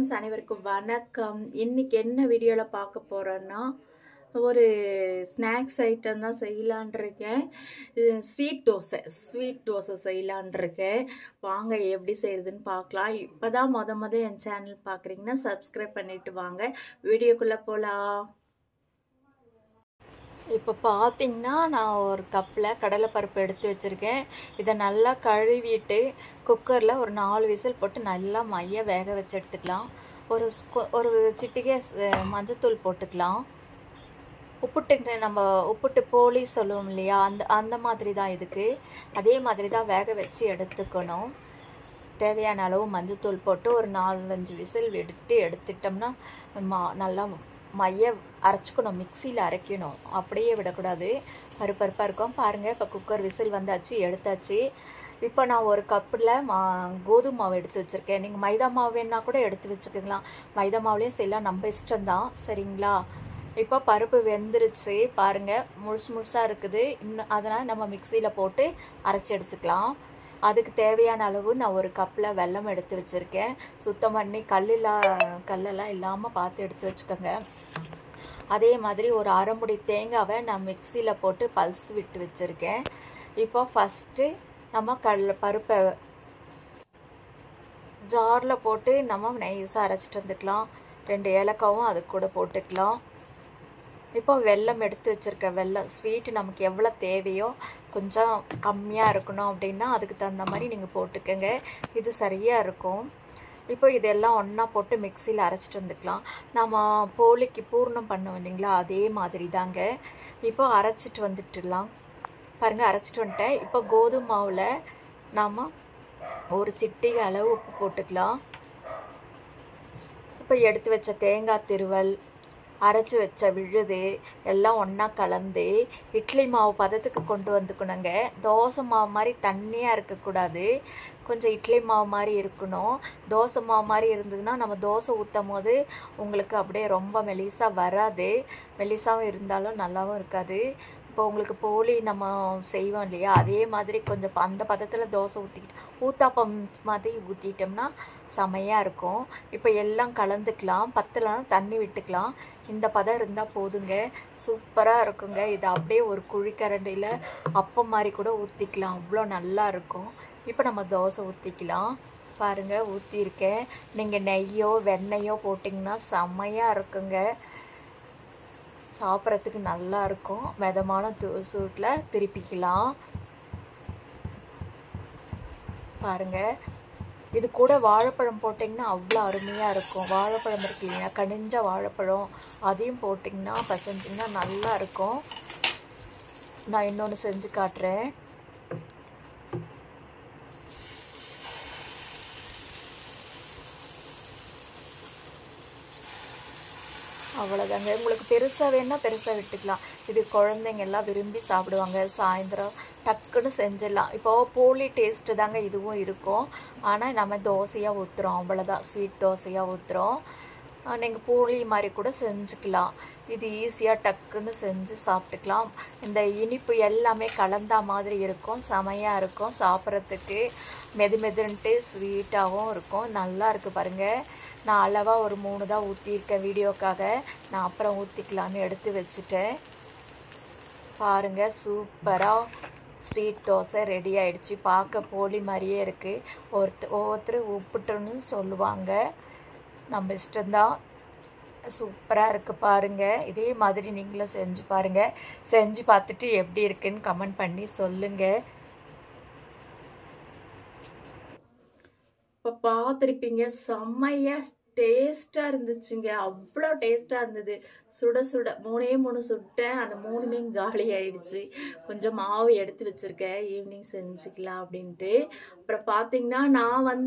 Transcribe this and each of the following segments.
Friends அனைவருக்கும் வணக்கம். இன்னைக்கு என்ன வீடியோவில் பார்க்க போகிறோன்னா ஒரு ஸ்நாக்ஸ் ஐட்டம் தான் செய்யலான் இருக்கேன். ஸ்வீட் தோசை செய்யலான் இருக்கேன். வாங்க எப்படி செய்கிறதுன்னு பார்க்கலாம். இப்போ தான் முத என் சேனல் பார்க்குறீங்கன்னா சப்ஸ்கிரைப் பண்ணிவிட்டு வாங்க. வீடியோக்குள்ளே போகலாம். இப்போ பார்த்தீங்கன்னா நான் ஒரு கப்பில் கடலைப்பருப்பு எடுத்து வச்சுருக்கேன். இதை நல்லா கழுவிட்டு குக்கரில் ஒரு 4 விசில் போட்டு நல்லா மைய வேக வச்சு எடுத்துக்கலாம். ஒரு சிட்டிகை மஞ்சத்தூள் போட்டுக்கலாம். உப்புட்டு போலி சொல்லுவோம் இல்லையா, அந்த மாதிரி தான் இதுக்கு. அதே மாதிரி தான் வேக வச்சு எடுத்துக்கணும். தேவையான அளவு மஞ்சத்தூள் போட்டு ஒரு 4-5 விசில் விட்டு எடுத்துட்டோம்னா நல்லா மைய அரைச்சிக்கணும். மிக்சியில் அரைக்கணும், அப்படியே விடக்கூடாது. பருப்பாக இருக்கும் பாருங்கள். இப்போ குக்கர் விசில் வந்தாச்சு, எடுத்தாச்சு. இப்போ நான் ஒரு கப்பில் கோதுமை மாவு எடுத்து வச்சுருக்கேன். நீங்கள் மைதா மாவு வேணா கூட எடுத்து வச்சுக்கலாம். மைதா மாவுலேயும் செய்யலாம், நம்ம இஷ்டம்தான். சரிங்களா? இப்போ பருப்பு வெந்துருச்சு பாருங்கள், முழுசாக இருக்குது. இன்னும் அதனால் நம்ம மிக்சியில் போட்டு அரைச்சி எடுத்துக்கலாம். அதுக்கு தேவையான அளவு நான் ஒரு கப்பில் வெல்லம் எடுத்து வச்சுருக்கேன். சுத்தம் பண்ணி கல்லெல்லாம் இல்லாமல் பார்த்து எடுத்து வச்சுக்கோங்க. அதே மாதிரி ஒரு அரை முடி தேங்காவை நான் மிக்சியில் போட்டு பல்ஸ் விட்டு வச்சுருக்கேன். இப்போ ஃபஸ்ட்டு நம்ம பருப்பை ஜாரில் போட்டு நம்ம நைஸாக அரைச்சிட்டு வந்துக்கலாம். 2 ஏலக்காவும் அது கூட போட்டுக்கலாம். இப்போ வெல்லம் எடுத்து வச்சுருக்க வெல்லம் ஸ்வீட்டு நமக்கு எவ்வளோ தேவையோ, கொஞ்சம் கம்மியாக இருக்கணும் அப்படின்னா அதுக்கு தகுந்த மாதிரி நீங்கள் போட்டுக்கோங்க. இது சரியாக இருக்கும். இப்போ இதெல்லாம் ஒன்றா போட்டு மிக்சியில் அரைச்சிட்டு வந்துக்கலாம். நம்ம போலிக்கு பூர்ணம் பண்ணுவோம் இல்லைங்களா, அதே மாதிரி தாங்க. இப்போ அரைச்சிட்டு வந்துட்டுலாம் பாருங்கள், அரைச்சிட்டு வந்துட்டேன். இப்போ கோதுமை மாவில் நாம் ஒரு சிட்டிகை அளவு உப்பு போட்டுக்கலாம். இப்போ எடுத்து வச்ச தேங்காய் திருவல், அரைச்சி வச்ச விழுது எல்லாம் ஒன்றா கலந்து இட்லி மாவு பதத்துக்கு கொண்டு வந்துக்கணுங்க. தோசை மாவு மாதிரி தண்ணியாக இருக்கக்கூடாது, கொஞ்சம் இட்லி மாவு மாதிரி இருக்கணும். தோசை மாவு மாதிரி இருந்ததுன்னா நம்ம தோசை ஊற்றும் போது உங்களுக்கு அப்படியே ரொம்ப மெலிசாக வராது. மெலிசாகவும் இருந்தாலும் நல்லாவும் இருக்காது. இப்போ உங்களுக்கு போலி நம்ம செய்வோம் இல்லையா, அதே மாதிரி கொஞ்சம் அந்த பதத்தில் தோசை ஊத்தாப்பம் மாதிரி ஊற்றிட்டோம்னா செமையாக இருக்கும். இப்போ எல்லாம் கலந்துக்கலாம். பத்தலாம் தண்ணி விட்டுக்கலாம். இந்த பதம் இருந்தால் போதுங்க, சூப்பராக இருக்குங்க. இதை அப்படியே ஒரு குழிக்கரண்டியில் அப்பம் மாதிரி கூட ஊற்றிக்கலாம், அவ்வளோ நல்லா இருக்கும். இப்போ நம்ம தோசை ஊற்றிக்கலாம். பாருங்கள், ஊற்றிருக்கேன். நீங்கள் நெய்யோ வெண்ணெய்யோ போட்டிங்கன்னா செம்மையாக இருக்குங்க, சாப்பிட்றதுக்கு நல்லா இருக்கும். மிதமான சூட்டில் திருப்பிக்கலாம். பாருங்கள், இது கூட வாழைப்பழம் போட்டிங்கன்னா அவ்வளோ அருமையாக இருக்கும். வாழைப்பழம் இருக்கு இல்லையா, கனிஞ்ச வாழைப்பழம், அதையும் போட்டிங்கன்னா பசஞ்சிங்கன்னா நல்லா இருக்கும். நான் இன்னொன்று செஞ்சு காட்டுறேன். அவ்வளோதாங்க. உங்களுக்கு பெருசாக வேணால் பெருசாக விட்டுக்கலாம். இது குழந்தைங்க எல்லாம் விரும்பி சாப்பிடுவாங்க. சாயந்தரம் டக்குன்னு செஞ்சிடலாம். இப்போது போலி டேஸ்ட்டு தாங்க இதுவும் இருக்கும். ஆனால் நம்ம தோசையாக ஊற்றுறோம், அவ்வளோதான். ஸ்வீட் தோசையாக ஊற்றுறோம். நீங்கள் போலி மாதிரி கூட செஞ்சுக்கலாம். இது ஈஸியாக டக்குன்னு செஞ்சு சாப்பிட்டுக்கலாம். இந்த இனிப்பு எல்லாமே கலந்தா மாதிரி இருக்கும், செமையாக இருக்கும். சாப்பிட்றதுக்கு மெதுன்ட்டு ஸ்வீட்டாகவும் இருக்கும். நல்லா இருக்குது பாருங்கள். நான் அளவாக ஒரு 3 தான் ஊற்றியிருக்கேன் வீடியோக்காக. நான் அப்புறம் ஊற்றிக்கலான்னு எடுத்து வச்சுட்டேன். பாருங்கள், சூப்பராக ஸ்வீட் தோசை ரெடி ஆகிடுச்சு. பார்க்க போலி மாதிரியே இருக்குது. ஒவ்வொருத்தர் உப்புட்டுன்னு சொல்லுவாங்க, நம்ம இஷ்டம்தான். சூப்பராக இருக்குது பாருங்கள். இதே மாதிரி நீங்களும் செஞ்சு பாருங்கள். செஞ்சு பார்த்துட்டு எப்படி இருக்குன்னு கமெண்ட் பண்ணி சொல்லுங்கள். இப்போ பார்த்துருப்பீங்க, செம்மையாக டேஸ்ட்டாக இருந்துச்சுங்க. அவ்வளோ டேஸ்ட்டாக இருந்தது. சுட 3 சுட்டேன். அந்த 3மே காலி ஆயிடுச்சு. கொஞ்சம் மாவு எடுத்து வச்சுருக்கேன், ஈவினிங் செஞ்சுக்கலாம் அப்படின்ட்டு. அப்புறம் பார்த்தீங்கன்னா நான்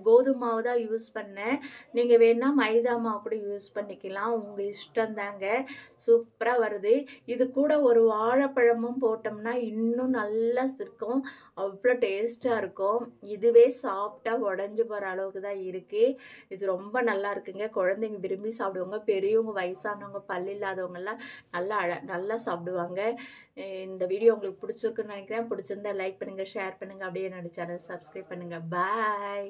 கோதுமை மாவு தான் யூஸ் பண்ணேன். நீங்கள் வேணால் மைதா மாவு கூட யூஸ் பண்ணிக்கலாம், உங்கள் இஷ்டம்தாங்க. சூப்பராக வருது. இது கூட ஒரு வாழைப்பழமும் போட்டோம்னா இன்னும் நல்லா இருக்கும், அவ்வளோ டேஸ்ட்டாக இருக்கும். இதுவே சாப்பிட்டா உடஞ்சி போகிற அளவுக்கு தான் இருக்குது. இது ரொம்ப நல்லா இருக்குங்க. குழந்தைங்க விரும்பி சாப்பிடுவாங்க. பெரியவங்க, வயசானவங்க, பல் இல்லாதவங்கெல்லாம் நல்லா சாப்பிடுவாங்க. இந்த வீடியோ உங்களுக்கு பிடிச்சிருக்குன்னு நினைக்கிறேன். பிடிச்சிருந்தா லைக் பண்ணுங்கள், ஷேர் பண்ணுங்கள். அப்படியே என்னோட சேனல் சப்ஸ்கிரைப் பண்ணுங்கள். பாய்.